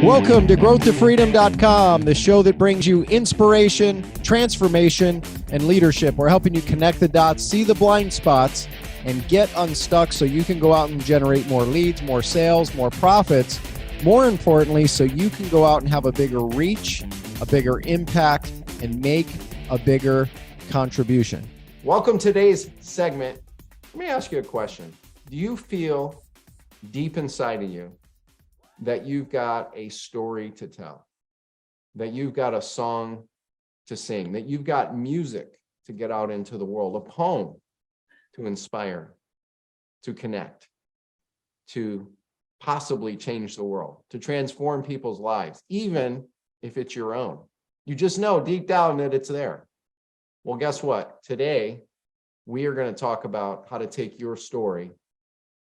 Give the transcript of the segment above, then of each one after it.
Welcome to growthtofreedom.com, the show that brings you inspiration, transformation, and leadership. We're helping you connect the dots, see the blind spots, and get unstuck so you can go out and generate more leads, more sales, more profits. More importantly, so you can go out and have a bigger reach, a bigger impact, and make a bigger contribution. Welcome to today's segment. Let me ask you a question. Do you feel deep inside of you that you've got a story to tell, that you've got a song to sing, that you've got music to get out into the world, a poem to inspire, to connect, to possibly change the world, to transform people's lives, even if it's your own? You just know deep down that it's there. Well, guess what? Today, we are going to talk about how to take your story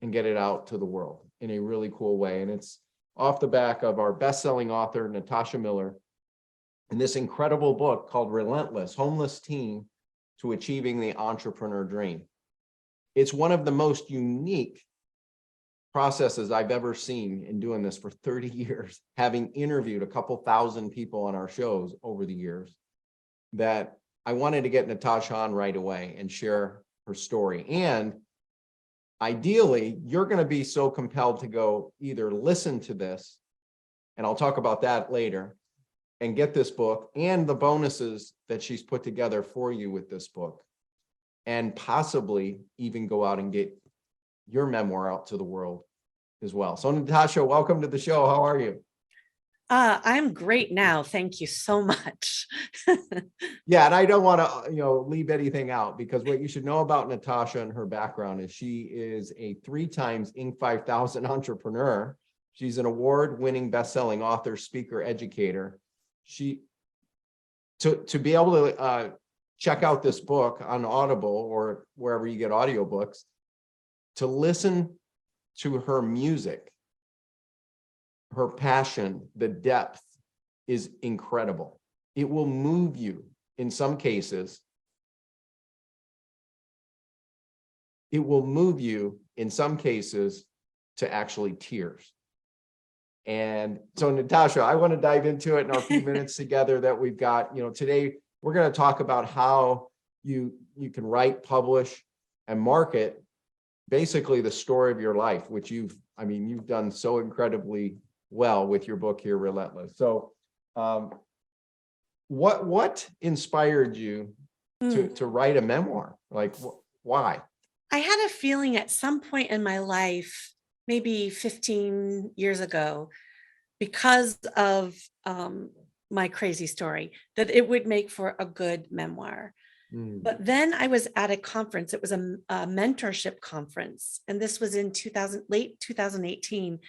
and get it out to the world in a really cool way. And it's off the back of our best-selling author, Natasha Miller, in this incredible book called Relentless, Homeless Teen to Achieving the Entrepreneur Dream. It's one of the most unique processes I've ever seen in doing this for 30 years, having interviewed a couple thousand people on our shows over the years, that I wanted to get Natasha on right away and share her story. And ideally, you're going to be so compelled to go either listen to this, and I'll talk about that later, and get this book and the bonuses that she's put together for you with this book, and possibly even go out and get your memoir out to the world as well. So Natasha, welcome to the show. How are you? I'm great now. Thank you so much. Yeah, and I don't want to, leave anything out, because what you should know about Natasha and her background is she is a 3 times Inc. 5000 entrepreneur. She's an award-winning best-selling author, speaker, educator. To be able to check out this book on Audible or wherever you get audiobooks, to listen to her music, her passion, the depth is incredible. It will move you in some cases. It will move you in some cases to actually tears. And so, Natasha, I want to dive into it in our few minutes together that we've got. Today we're going to talk about how you can write, publish, and market basically the story of your life, which you've done so incredibly well with your book here, Relentless. So what inspired you to write a memoir? Like, why? I had a feeling at some point in my life, maybe 15 years ago, because of my crazy story, that it would make for a good memoir. But then I was at a conference. It was a mentorship conference, and this was in late 2018.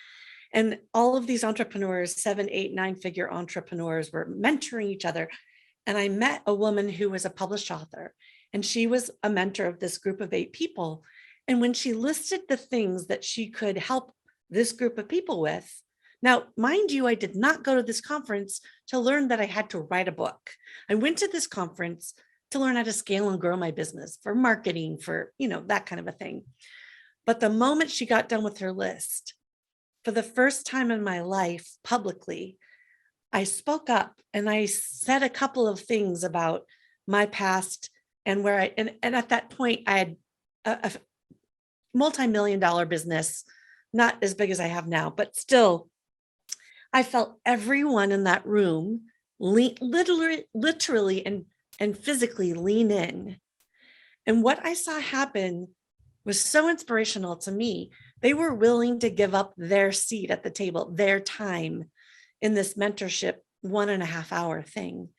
And all of these entrepreneurs, 7, 8, 9-figure entrepreneurs, were mentoring each other. And I met a woman who was a published author, and she was a mentor of this group of 8 people. And when she listed the things that she could help this group of people with, now, mind you, I did not go to this conference to learn that I had to write a book. I went to this conference to learn how to scale and grow my business, for marketing, for, that kind of a thing. But the moment she got done with her list, for the first time in my life publicly, I spoke up and I said a couple of things about my past and where and at that point I had a multi-million-dollar business, not as big as I have now, but still I felt everyone in that room literally and physically lean in. And what I saw happen was so inspirational to me. They were willing to give up their seat at the table, their time in this mentorship 1.5-hour thing,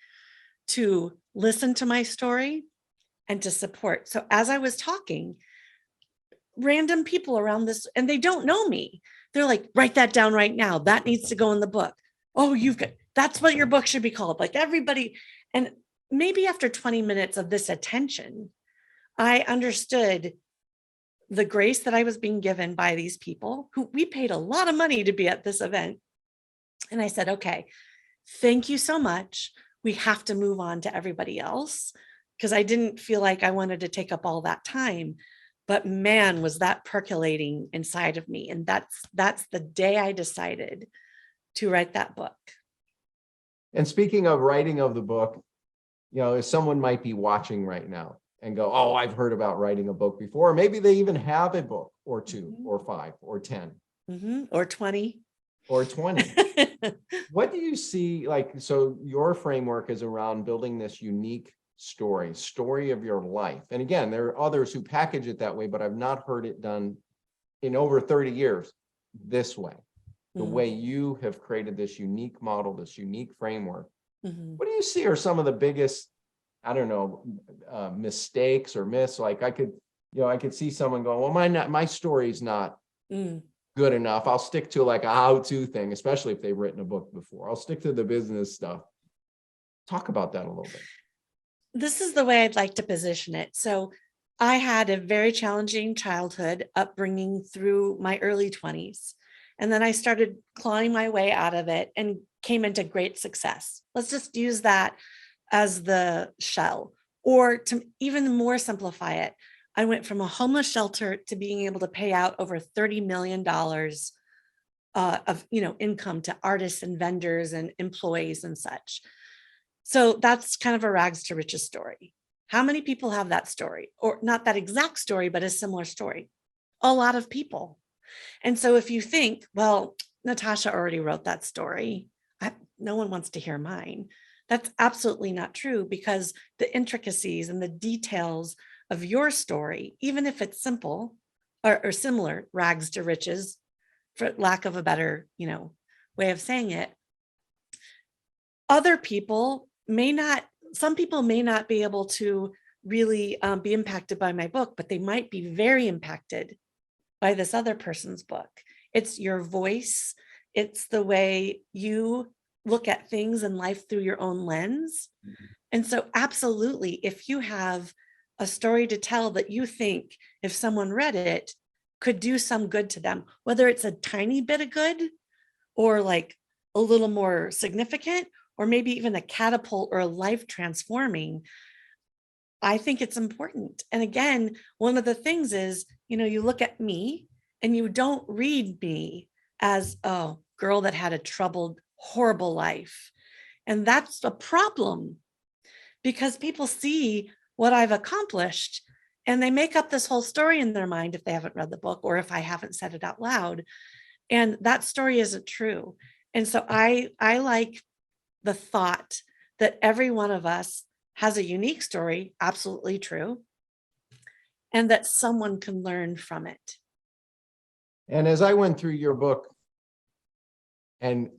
to listen to my story and to support. So as I was talking, random people around this, and they don't know me, they're like, write that down right now. That needs to go in the book. Oh, that's what your book should be called. Like everybody. And maybe after 20 minutes of this attention, I understood the grace that I was being given by these people who we paid a lot of money to be at this event. And I said, okay, thank you so much. We have to move on to everybody else, because I didn't feel like I wanted to take up all that time. But man, was that percolating inside of me. And that's the day I decided to write that book. And speaking of writing of the book, if someone might be watching right now and go, oh, I've heard about writing a book before. Or maybe they even have a book or two or 5 or 10 or 20 or 20. What do you see? So your framework is around building this unique story of your life. And again, there are others who package it that way, but I've not heard it done in over 30 years this way, the way you have created this unique model, this unique framework. What do you see are some of the biggest, mistakes or myths? Like I could see someone going, well, my story's not good enough. I'll stick to like a how-to thing, especially if they've written a book before. I'll stick to the business stuff. Talk about that a little bit. This is the way I'd like to position it. So I had a very challenging childhood upbringing through my early 20s. And then I started clawing my way out of it and came into great success. Let's just use that as the shell. Or to even more simplify it, I went from a homeless shelter to being able to pay out over $30 million of income to artists and vendors and employees and such. So that's kind of a rags to riches story. How many people have that story? Or not that exact story, but a similar story? A lot of people. And so if you think, well, Natasha already wrote that story, no one wants to hear mine. That's absolutely not true, because the intricacies and the details of your story, even if it's simple or similar, rags to riches, for lack of a better, way of saying it, some people may not be able to really be impacted by my book, but they might be very impacted by this other person's book. It's your voice. It's the way you look at things in life through your own lens. And so absolutely, if you have a story to tell that you think if someone read it could do some good to them, whether it's a tiny bit of good or like a little more significant, or maybe even a catapult or a life transforming, I think it's important. And again, one of the things is, you look at me and you don't read me as a girl that had a troubled, horrible life. And that's a problem, because people see what I've accomplished and they make up this whole story in their mind if they haven't read the book or if I haven't said it out loud. And that story isn't true. And so I like the thought that every one of us has a unique story, absolutely true, and that someone can learn from it. And as I went through your book and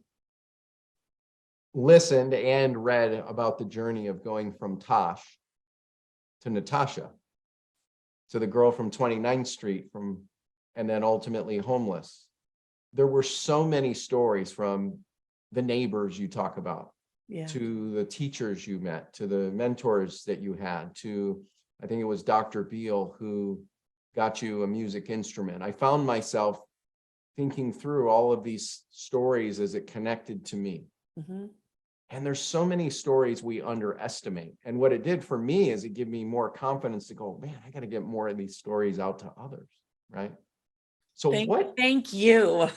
listened and read about the journey of going from Tosh to Natasha, to the girl from 29th Street, and then ultimately homeless, there were so many stories, from the neighbors you talk about, to the teachers you met, to the mentors that you had, to, I think it was Dr. Beal who got you a music instrument. I found myself thinking through all of these stories as it connected to me. And there's so many stories we underestimate. And what it did for me is it gave me more confidence to go, man, I got to get more of these stories out to others, right? So thank you.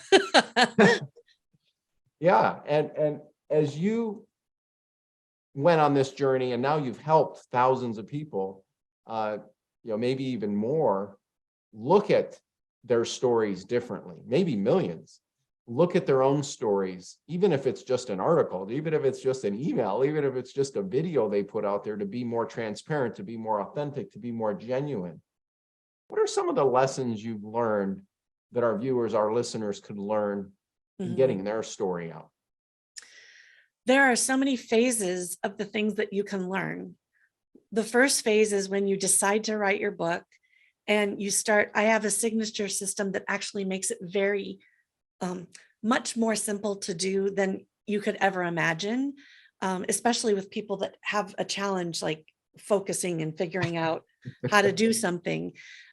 Yeah. And as you went on this journey, and now you've helped thousands of people, maybe even more, look at their stories differently, maybe millions, look at their own stories, even if it's just an article, even if it's just an email, even if it's just a video they put out there, to be more transparent, to be more authentic, to be more genuine. What are some of the lessons you've learned that our viewers, our listeners could learn in getting their story out? There are so many phases of the things that you can learn. The first phase is when you decide to write your book and you start. I have a signature system that actually makes it very much more simple to do than you could ever imagine, especially with people that have a challenge like focusing and figuring out how to do something.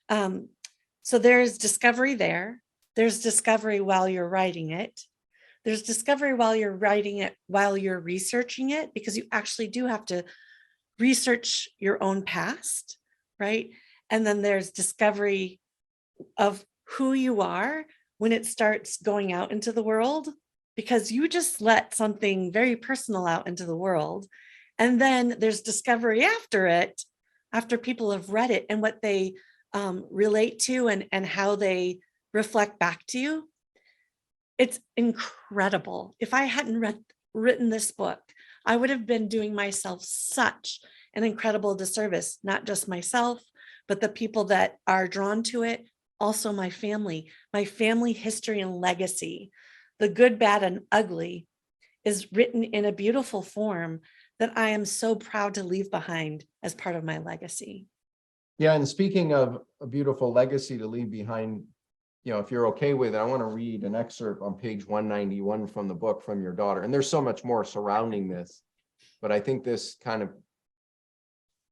So there's discovery there. There's discovery while you're writing it. There's discovery while you're writing it, while you're researching it, because you actually do have to research your own past, right? And then there's discovery of who you are when it starts going out into the world. because you just let something very personal out into the world. And then there's discovery after it, after people have read it and what they relate to and how they reflect back to you. It's incredible. If I hadn't written this book, I would have been doing myself such an incredible disservice, not just myself, but the people that are drawn to it, also my family history and legacy. The good, bad, and ugly is written in a beautiful form that I am so proud to leave behind as part of my legacy. Yeah, and speaking of a beautiful legacy to leave behind, if you're okay with it, I want to read an excerpt on page 191 from the book from your daughter. And there's so much more surrounding this, but I think this kind of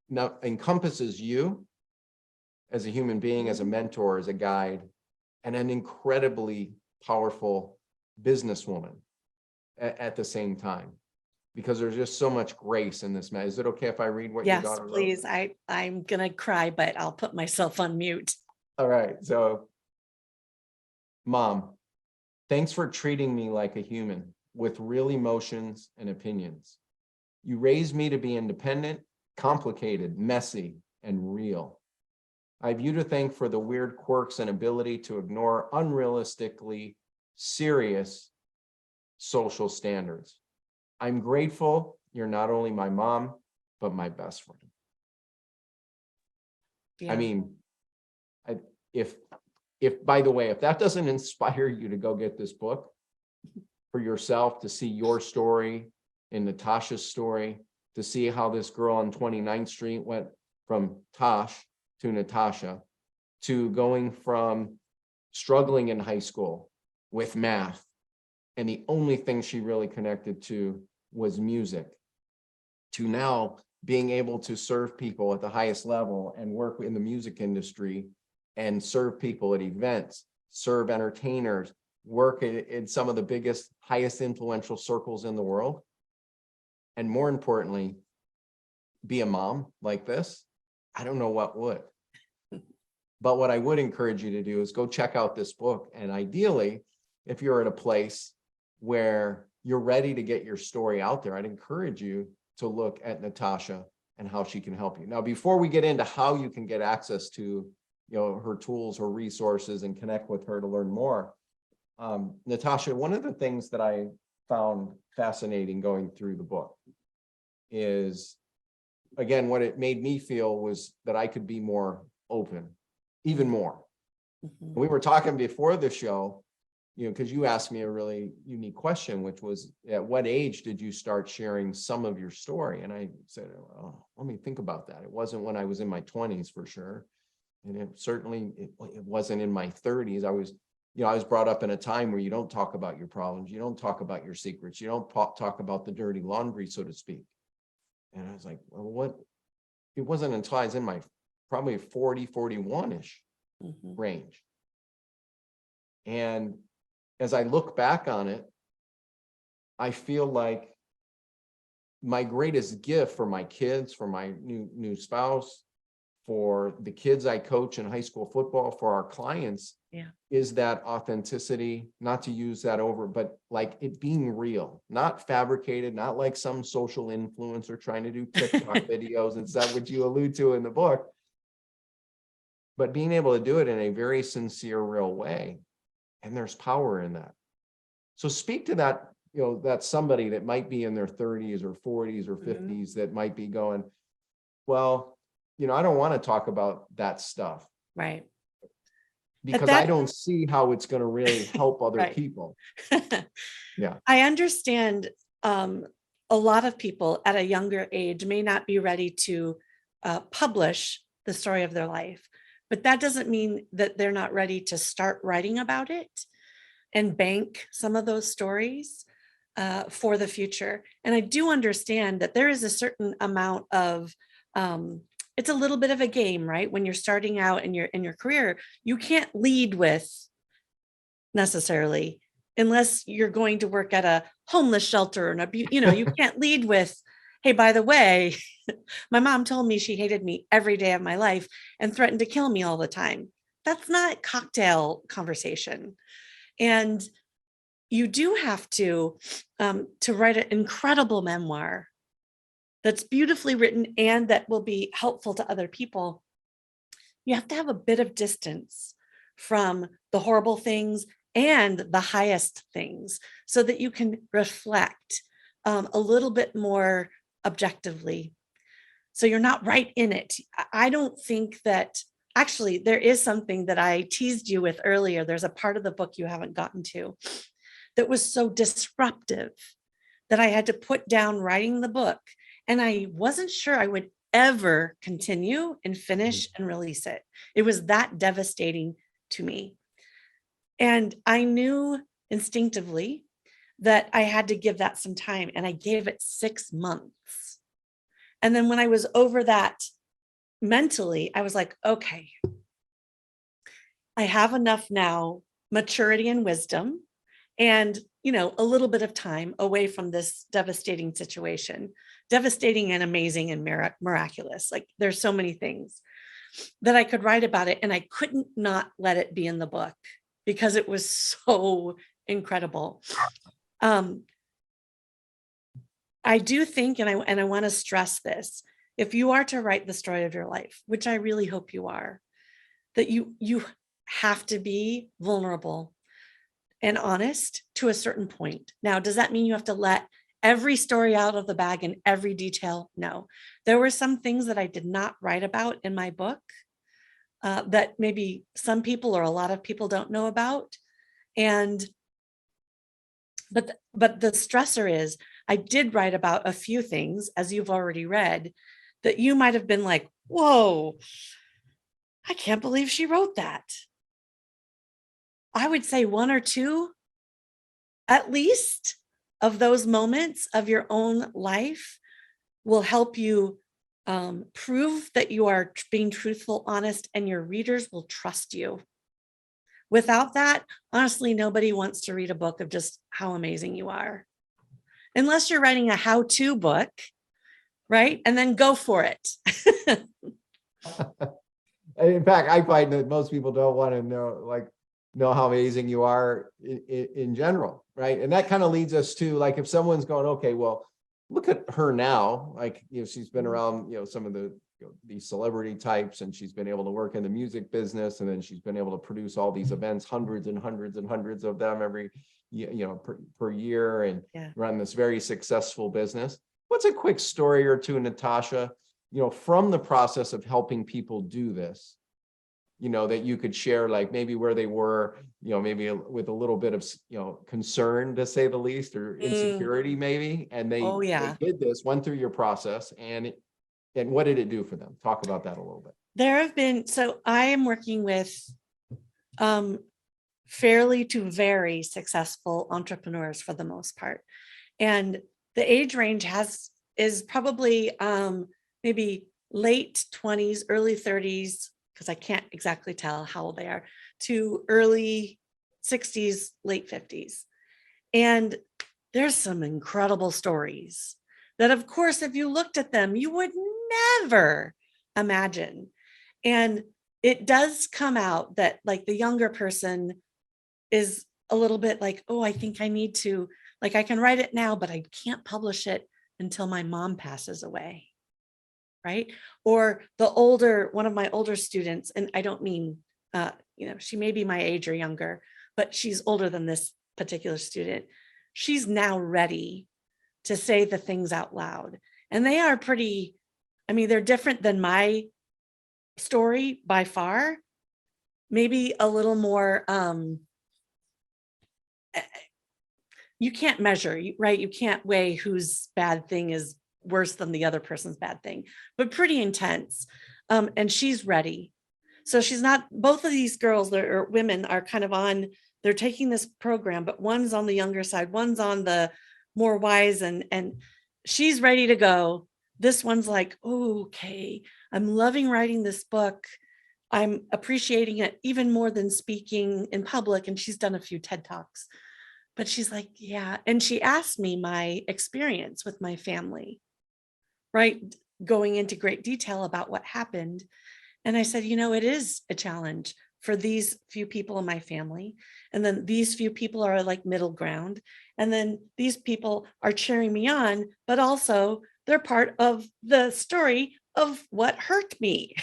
now encompasses you as a human being, as a mentor, as a guide, and an incredibly powerful businesswoman at the same time, because there's just so much grace in this. Is it okay if I read what your daughter wrote? Yes, please. I'm gonna cry, but I'll put myself on mute. All right. So, Mom, thanks for treating me like a human with real emotions and opinions. You raised me to be independent, complicated, messy, and real. I have you to thank for the weird quirks and ability to ignore unrealistically serious social standards. I'm grateful you're not only my mom, but my best friend. Yeah. I mean, if by the way, if that doesn't inspire you to go get this book for yourself, to see your story and Natasha's story, to see how this girl on 29th Street went from Tosh to Natasha, to going from struggling in high school with math, and the only thing she really connected to was music, to now being able to serve people at the highest level and work in the music industry and serve people at events, serve entertainers, work in some of the biggest, highest influential circles in the world. And more importantly, be a mom like this. I don't know what would. But what I would encourage you to do is go check out this book. And ideally, if you're at a place where you're ready to get your story out there, I'd encourage you to look at Natasha and how she can help you. Now, before we get into how you can get access to her tools, her resources, and connect with her to learn more, Natasha, one of the things that I found fascinating going through the book is, again, what it made me feel was that I could be more open, even more. Mm-hmm. We were talking before the show, because you asked me a really unique question, which was, at what age did you start sharing some of your story? And I said, oh, let me think about that. It wasn't when I was in my 20s for sure. And it certainly, it wasn't in my 30s. I was brought up in a time where you don't talk about your problems. You don't talk about your secrets. You don't talk about the dirty laundry, so to speak. And I was like, well, it wasn't until I was in my probably 40, 41-ish range. And as I look back on it, I feel like my greatest gift for my kids, for my new spouse, for the kids I coach in high school football, for our clients, is that authenticity, not to use that over, but like it being real, not fabricated, not like some social influencer trying to do TikTok videos and stuff, which you allude to in the book, but being able to do it in a very sincere, real way. And there's power in that. So speak to that, that's somebody that might be in their 30s or 40s or 50s that might be going, well, I don't want to talk about that stuff. Right. Because I don't see how it's going to really help other people. Yeah. I understand a lot of people at a younger age may not be ready to publish the story of their life, but that doesn't mean that they're not ready to start writing about it and bank some of those stories for the future. And I do understand that there is a certain amount of it's a little bit of a game, right? When you're starting out in your career, you can't lead with necessarily, unless you're going to work at a homeless shelter and you can't lead with, hey, by the way, my mom told me she hated me every day of my life and threatened to kill me all the time. That's not cocktail conversation. And you do have to write an incredible memoir that's beautifully written and that will be helpful to other people. You have to have a bit of distance from the horrible things and the highest things so that you can reflect a little bit more objectively. So you're not right in it. I don't think that, actually, there is something that I teased you with earlier. There's a part of the book you haven't gotten to that was so disruptive that I had to put down writing the book. And I wasn't sure I would ever continue and finish and release it. It was that devastating to me. And I knew instinctively that I had to give that some time, and I gave it 6 months. And then when I was over that mentally, I was like, okay, I have enough now maturity and wisdom and, a little bit of time away from this devastating situation, devastating and amazing and miraculous. Like, there's so many things that I could write about it, and I couldn't not let it be in the book because it was so incredible. I do think, and I want to stress this, if you are to write the story of your life, which I really hope you are, that you have to be vulnerable and honest to a certain point. Now, does that mean you have to let every story out of the bag and every detail? No. There were some things that I did not write about in my book that maybe some people or a lot of people don't know about. But the stressor is, I did write about a few things, as you've already read, that you might have been like, whoa, I can't believe she wrote that. I would say 1 or 2, at least, of those moments of your own life will help you prove that you are being truthful, honest, and your readers will trust you. Without that, honestly, nobody wants to read a book of just how amazing you are. Unless you're writing a how-to book, right? And then go for it. In fact, I find that most people don't want to know how amazing you are in general, right? And that kind of leads us to, like, if someone's going, okay, well, look at her now, like, she's been around, some of these celebrity types, and she's been able to work in the music business, and then she's been able to produce all these events, hundreds and hundreds and hundreds of them every per year, and run this very successful business. What's a quick story or two, Natasha, from the process of helping people do this, that you could share, like maybe where they were, maybe with a little bit of, concern, to say the least, or insecurity maybe, and they did this, went through your process, and what did it do for them? Talk about that a little bit. There have been, so I am working with fairly to very successful entrepreneurs for the most part. And the age range is probably maybe late 20s, early 30s, because I can't exactly tell how old they are, to early 60s, late 50s. And there's some incredible stories that, of course, if you looked at them, you would never imagine. And it does come out that, like, the younger person is a little bit like, oh, I think I need to, like, I can write it now, but I can't publish it until my mom passes away. Right? Or one of my older students, and I don't mean, she may be my age or younger, but she's older than this particular student. She's now ready to say the things out loud. And they are pretty, they're different than my story by far, maybe a little more, you can't measure, right? You can't weigh whose bad thing is worse than the other person's bad thing, but pretty intense. And she's ready. So she's not, both of these girls or women are kind of they're taking this program, but one's on the younger side, one's on the more wise, and she's ready to go. This one's like, oh, okay, I'm loving writing this book. I'm appreciating it even more than speaking in public. And she's done a few TED Talks, but she's like, yeah. And she asked me my experience with my family, right? Going into great detail about what happened. And I said, it is a challenge for these few people in my family. And then these few people are like middle ground. And then these people are cheering me on, but also they're part of the story of what hurt me.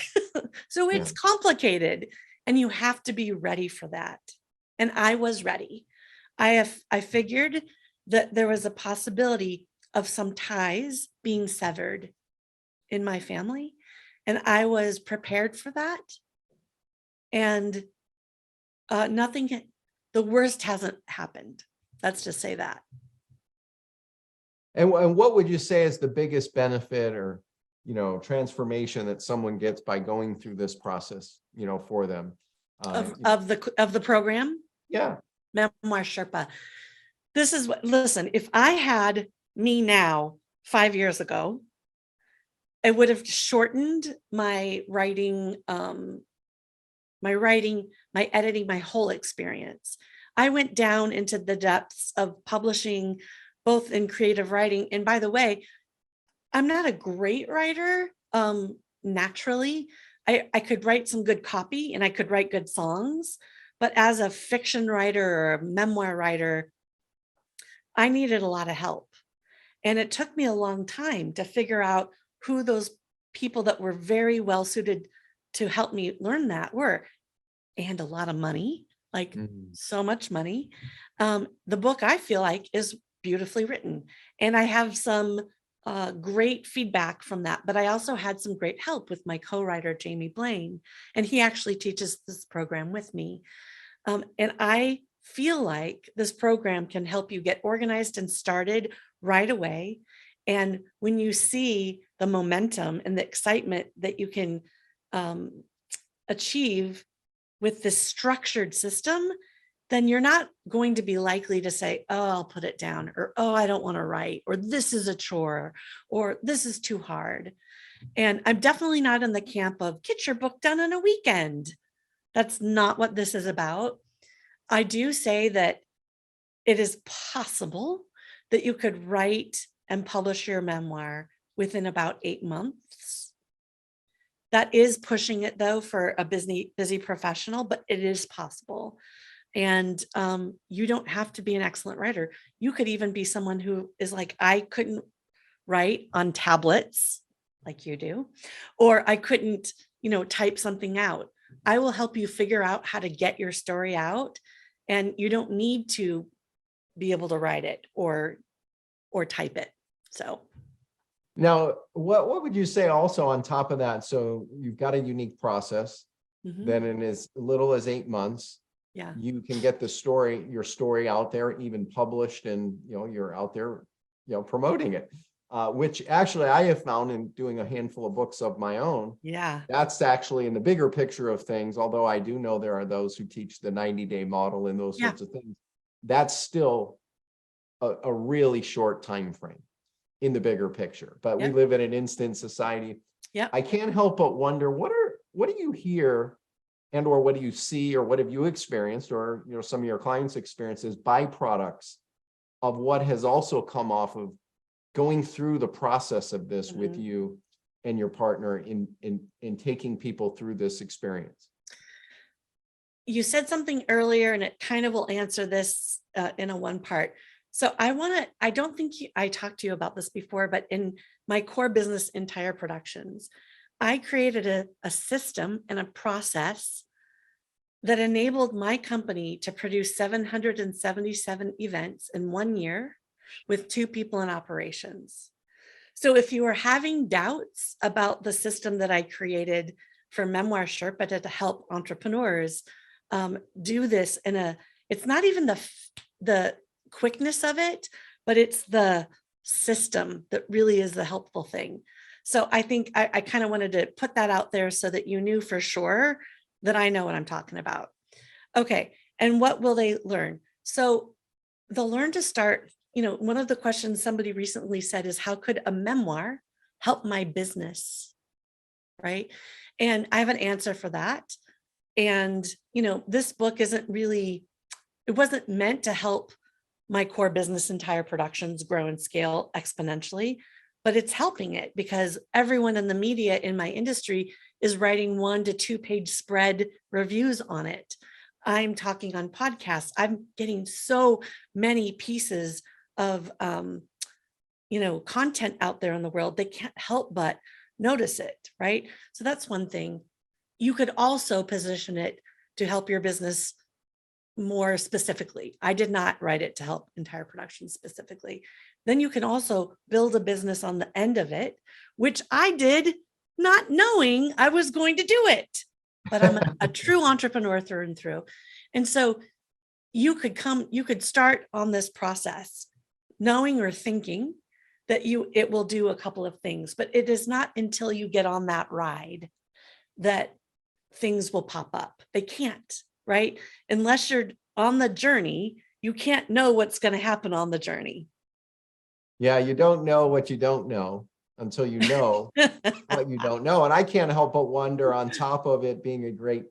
So it's complicated, and you have to be ready for that. And I was ready. I figured that there was a possibility of some ties being severed in my family, and I was prepared for that. And the worst hasn't happened. Let's just say that. And what would you say is the biggest benefit or, transformation that someone gets by going through this process, for them? Of the program? Yeah. Memoir Sherpa. This is what, listen, if I had me now 5 years ago, it would have shortened my writing, my editing, my whole experience. I went down into the depths of publishing, both in creative writing. And by the way, I'm not a great writer. Naturally, I could write some good copy and I could write good songs, but as a fiction writer or a memoir writer, I needed a lot of help. And it took me a long time to figure out who those people that were very well suited to help me learn that were, and a lot of money, like so much money. The book, I feel like, is beautifully written, and I have some great feedback from that, but I also had some great help with my co-writer, Jamie Blaine, and he actually teaches this program with me. And I feel like this program can help you get organized and started right away. And when you see the momentum and the excitement that you can achieve with this structured system, then you're not going to be likely to say, oh, I'll put it down, or, oh, I don't want to write, or this is a chore, or this is too hard. And I'm definitely not in the camp of get your book done in a weekend. That's not what this is about. I do say that it is possible that you could write and publish your memoir within about 8 months. That is pushing it, though, for a busy professional, but it is possible. And you don't have to be an excellent writer. You could even be someone who is like, I couldn't write on tablets like you do, or I couldn't, type something out. I will help you figure out how to get your story out, and you don't need to be able to write it or type it. So now, what would you say also on top of that? So you've got a unique process. Then in as little as 8 months, you can get your story out there, even published, and you're out there, promoting it. Which actually I have found in doing a handful of books of my own. Yeah, that's actually in the bigger picture of things. Although I do know there are those who teach the 90-day model and those sorts of things. That's still a really short time frame in the bigger picture. But we live in an instant society. Yeah, I can't help but wonder what do you hear, and or what do you see, or what have you experienced, or some of your clients' experiences, byproducts of what has also come off of going through the process of this with you and your partner in taking people through this experience? You said something earlier, and it kind of will answer this in a one part. So I don't think I talked to you about this before, but in my core business, Entire Productions, I created a system and a process that enabled my company to produce 777 events in 1 year with 2 people in operations. So if you are having doubts about the system that I created for Memoir Sherpa to help entrepreneurs do this it's not even the quickness of it, but it's the system that really is the helpful thing. So I think I kind of wanted to put that out there so that you knew for sure that I know what I'm talking about. Okay. And what will they learn? So they'll learn to start, one of the questions somebody recently said is, how could a memoir help my business? Right. And I have an answer for that. And, this book it wasn't meant to help my core business, Entire Productions, grow and scale exponentially, but it's helping it because everyone in the media in my industry is writing 1 to 2 page spread reviews on it. I'm talking on podcasts. I'm getting so many pieces of, content out there in the world. They can't help but notice it, right? So that's one thing. You could also position it to help your business more specifically. I did not write it to help entire production specifically. Then you can also build a business on the end of it, which I did not knowing I was going to do it. But I'm a true entrepreneur through and through. And so you could start on this process knowing or thinking that it will do a couple of things, but it is not until you get on that ride that things will pop up. They can't, right? Unless you're on the journey, you can't know what's going to happen on the journey. Yeah, you don't know what you don't know until you know what you don't know. And I can't help but wonder, on top of it being a great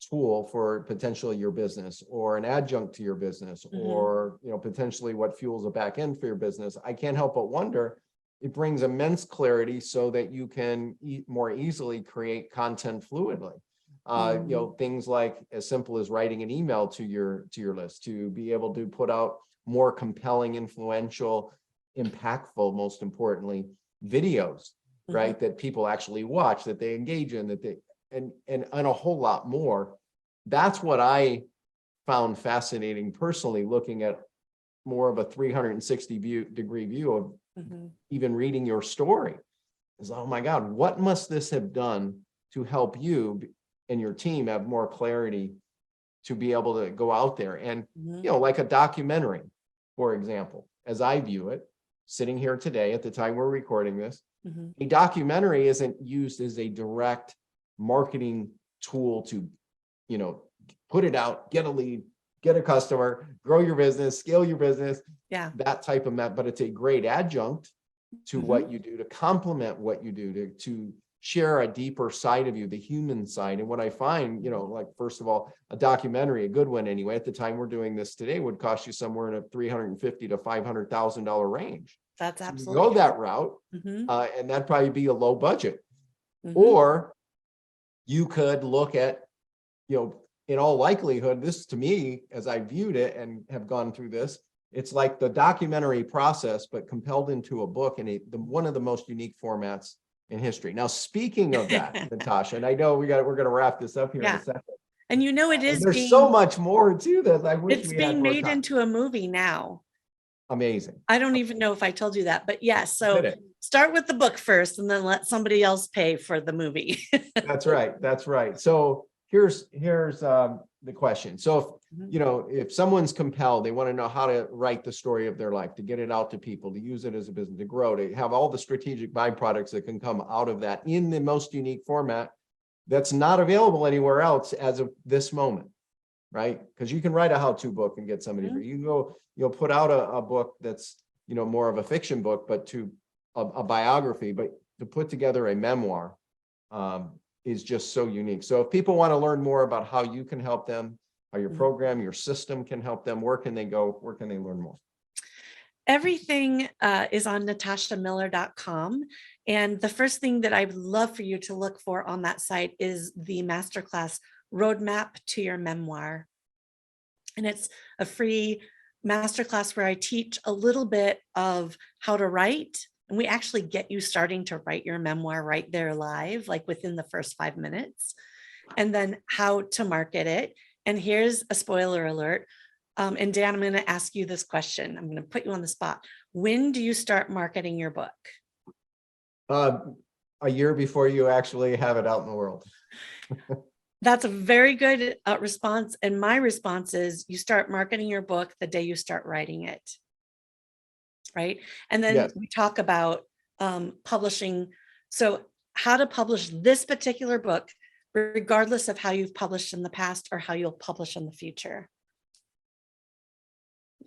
tool for potentially your business or an adjunct to your business, or potentially what fuels a back end for your business, I can't help but wonder, it brings immense clarity so that you can more easily create content fluidly. Things like as simple as writing an email to your list, to be able to put out more compelling, influential, impactful, most importantly, videos, right? That people actually watch, that they engage in, that they and a whole lot more. That's what I found fascinating personally, looking at more of a 360-degree view of even reading your story. Is, oh my God, what must this have done to help you and your team have more clarity to be able to go out there and, like a documentary, for example, as I view it, sitting here today at the time we're recording this, a documentary isn't used as a direct marketing tool to, put it out, get a lead, get a customer, grow your business, scale your business, that type of but it's a great adjunct to what you do, to complement what you do, to share a deeper side of you, the human side. And what I find, like, first of all, a documentary, a good one anyway, at the time we're doing this today, would cost you somewhere in a $350,000 to $500,000 range. That's so absolutely you go that route, and that'd probably be a low budget. Or you could look at, in all likelihood, this to me, as I viewed it and have gone through this, it's like the documentary process, but compelled into a book in one of the most unique formats in history. Now, speaking of that, Natasha, and I know we're going to wrap this up here in a second. And it is there's so much more to this. I wish it's we being had more made time. into a movie now. Amazing. I don't even know if I told you that, but yes. So start with the book first and then let somebody else pay for the movie. That's right. That's right. So here's the question. So if someone's compelled, they want to know how to write the story of their life, to get it out to people, to use it as a business, to grow, to have all the strategic byproducts that can come out of that in the most unique format that's not available anywhere else as of this moment, right? Because you can write a how-to book and get somebody for you can go, put out a book that's more of a fiction book, but to a biography, but to put together a memoir is just so unique. So if people want to learn more about how you can help them, how your program, your system can help them, where can they go? Where can they learn more? Everything is on natashamiller.com. And the first thing that I would love for you to look for on that site is the masterclass Roadmap to Your Memoir. And it's a free masterclass where I teach a little bit of how to write. And we actually get you starting to write your memoir right there live, like within the first 5 minutes, and then how to market it. And here's a spoiler alert. And Dan, I'm going to ask you this question. I'm going to put you on the spot. When do you start marketing your book? A year before you actually have it out in the world. That's a very good response. And my response is you start marketing your book the day you start writing it. Right. And then we talk about publishing. So how to publish this particular book, regardless of how you've published in the past or how you'll publish in the future.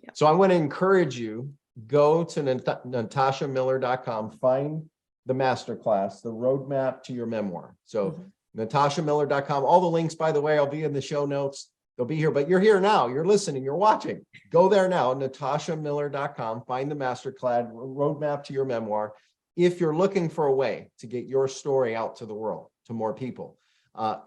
Yep. So I want to encourage you, go to natashamiller.com, find the masterclass, the roadmap to your memoir. So natashamiller.com, all the links, by the way, I'll be in the show notes. They'll be here, but you're here now. You're listening. You're watching. Go there now, natashamiller.com. Find the masterclass, roadmap to your memoir. If you're looking for a way to get your story out to the world, to more people,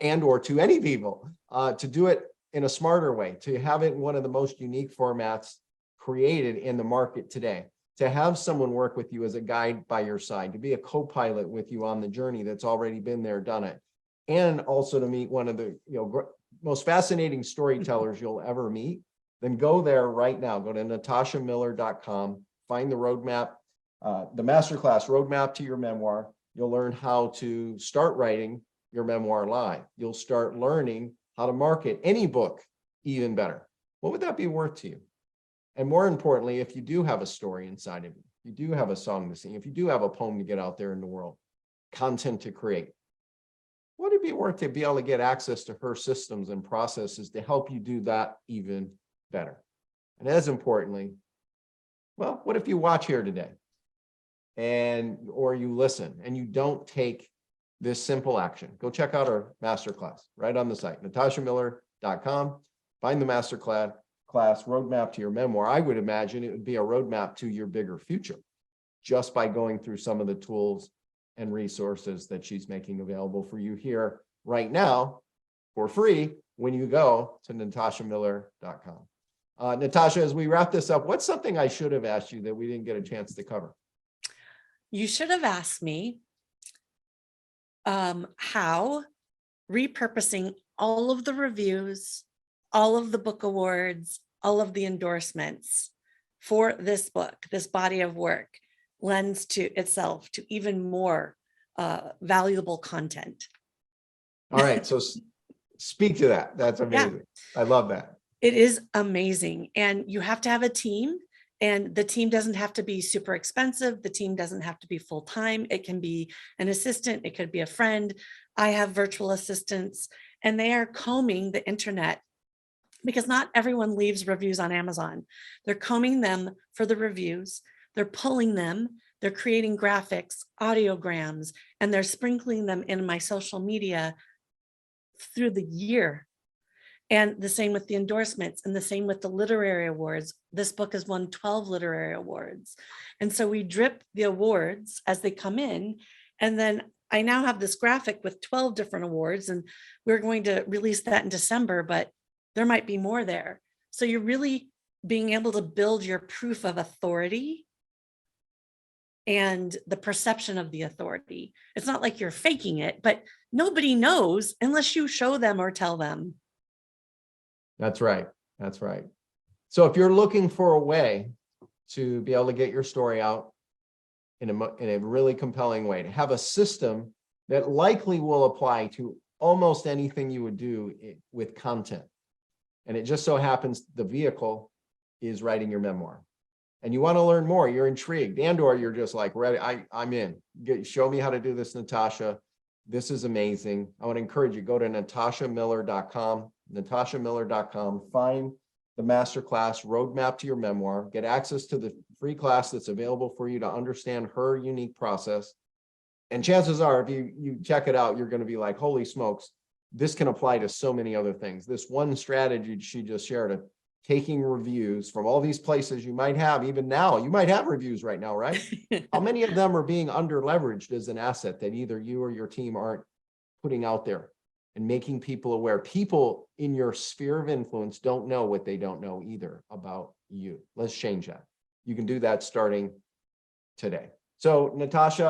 and or to any people, to do it in a smarter way, to have it in one of the most unique formats created in the market today, to have someone work with you as a guide by your side, to be a co-pilot with you on the journey that's already been there, done it, and also to meet one of the most fascinating storytellers you'll ever meet. Then go there right now. Go to natashamiller.com, find the roadmap, the masterclass roadmap to your memoir. You'll learn how to start writing your memoir live. You'll start learning how to market any book even better. What would that be worth to you? And more importantly, if you do have a story inside of you, you do have a song to sing, if you do have a poem to get out there in the world, content to create, would it be worth to be able to get access to her systems and processes to help you do that even better? And as importantly, well, what if you watch here today or you listen and you don't take this simple action? Go check out our masterclass right on the site, natashamiller.com. Find the masterclass roadmap to your memoir. I would imagine it would be a roadmap to your bigger future just by going through some of the tools and resources that she's making available for you here right now for free when you go to natashamiller.com. Natasha, as we wrap this up, what's something I should have asked you that we didn't get a chance to cover? You should have asked me how repurposing all of the reviews, all of the book awards, all of the endorsements for this book, this body of work, lends to itself to even more valuable content. All right, so speak to that. That's amazing. Yeah. I love that. It is amazing. And you have to have a team, and the team doesn't have to be super expensive. The team doesn't have to be full-time. It can be an assistant. It could be a friend. I have virtual assistants, and they are combing the internet because not everyone leaves reviews on Amazon. They're combing them for the reviews. They're pulling them. They're creating graphics, audiograms, and they're sprinkling them in my social media through the year. And the same with the endorsements, and the same with the literary awards. This book has won 12 literary awards. And so we drip the awards as they come in. And then I now have this graphic with 12 different awards, and we're going to release that in December, but there might be more there. So you're really being able to build your proof of authority and the perception of the authority. It's not like you're faking it, but nobody knows unless you show them or tell them. That's right. That's right. So if you're looking for a way to be able to get your story out in a really compelling way, to have a system that likely will apply to almost anything you would do with content, and it just so happens the vehicle is writing your memoir, and you want to learn more, you're intrigued, and/or you're just like, ready, I'm in. Show me how to do this, Natasha. This is amazing. I want to encourage you, go to natashamiller.com, natashamiller.com, find the masterclass roadmap to your memoir, get access to the free class that's available for you to understand her unique process. And chances are, if you check it out, you're going to be like, holy smokes, this can apply to so many other things. This one strategy she just shared of taking reviews from all these places you might have, even now, you might have reviews right now, right? How many of them are being under leveraged as an asset that either you or your team aren't putting out there and making people aware? People in your sphere of influence don't know what they don't know either about you. Let's change that. You can do that starting today. So Natasha,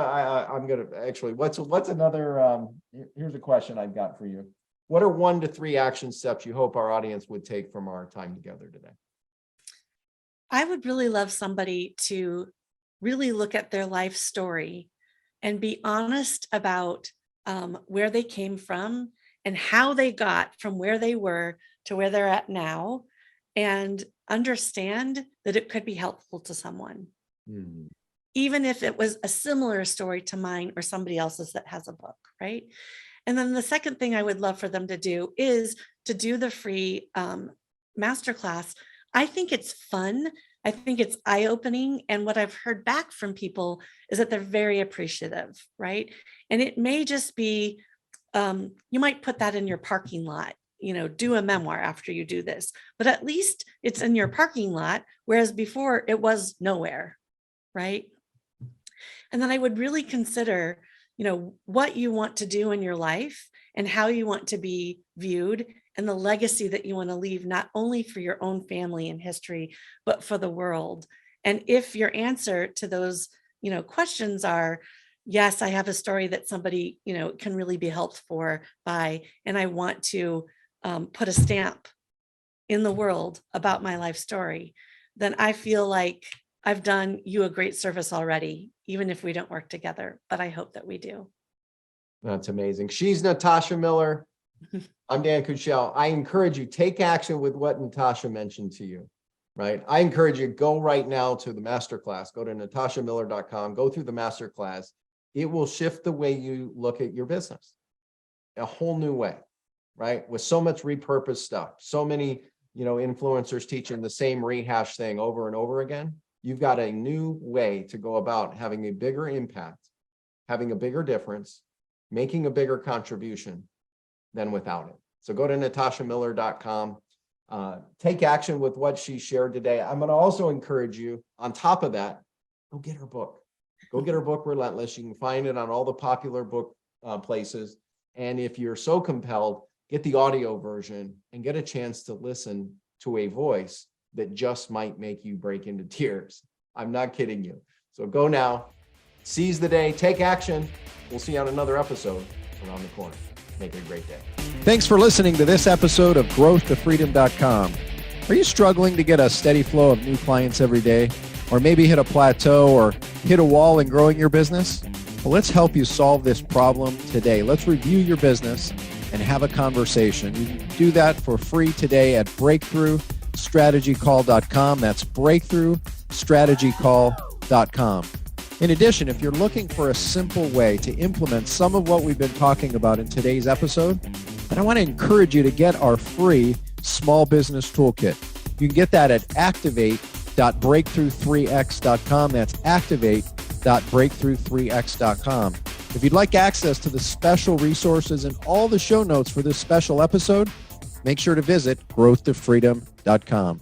I'm going to actually, what's another, here's a question I've got for you. What are 1 to 3 action steps you hope our audience would take from our time together today? I would really love somebody to really look at their life story and be honest about where they came from and how they got from where they were to where they're at now, and understand that it could be helpful to someone. Mm-hmm. Even if it was a similar story to mine or somebody else's that has a book, right? And then the second thing I would love for them to do is to do the free masterclass. I think it's fun. I think it's eye-opening. And what I've heard back from people is that they're very appreciative, right? And it may just be, you might put that in your parking lot, do a memoir after you do this, but at least it's in your parking lot, whereas before it was nowhere, right? And then I would really consider what you want to do in your life and how you want to be viewed and the legacy that you want to leave, not only for your own family and history, but for the world. And if your answer to those, questions are, yes, I have a story that somebody, can really be helped by, and I want to put a stamp in the world about my life story, then I feel like I've done you a great service already, even if we don't work together, but I hope that we do. That's amazing. She's Natasha Miller. I'm Dan Kuschell. I encourage you, take action with what Natasha mentioned to you, right? I encourage you, go right now to the masterclass. Go to natashamiller.com, go through the masterclass. It will shift the way you look at your business, a whole new way, right? With so much repurposed stuff, so many, influencers teaching the same rehash thing over and over again. You've got a new way to go about having a bigger impact, having a bigger difference, making a bigger contribution than without it. So go to natashamiller.com, take action with what she shared today. I'm going to also encourage you, on top of that, go get her book. Go get her book, Relentless. You can find it on all the popular book places. And if you're so compelled, get the audio version and get a chance to listen to a voice that just might make you break into tears. I'm not kidding you. So go now, seize the day, take action. We'll see you on another episode around the corner. Make it a great day. Thanks for listening to this episode of growthtofreedom.com. Are you struggling to get a steady flow of new clients every day? Or maybe hit a plateau or hit a wall in growing your business? Well, let's help you solve this problem today. Let's review your business and have a conversation. You can do that for free today at breakthroughstrategycall.com. That's breakthroughstrategycall.com. In addition, if you're looking for a simple way to implement some of what we've been talking about in today's episode, then I want to encourage you to get our free small business toolkit. You can get that at activate.breakthrough3x.com. That's activate.breakthrough3x.com. If you'd like access to the special resources and all the show notes for this special episode, make sure to visit growthtofreedom.com.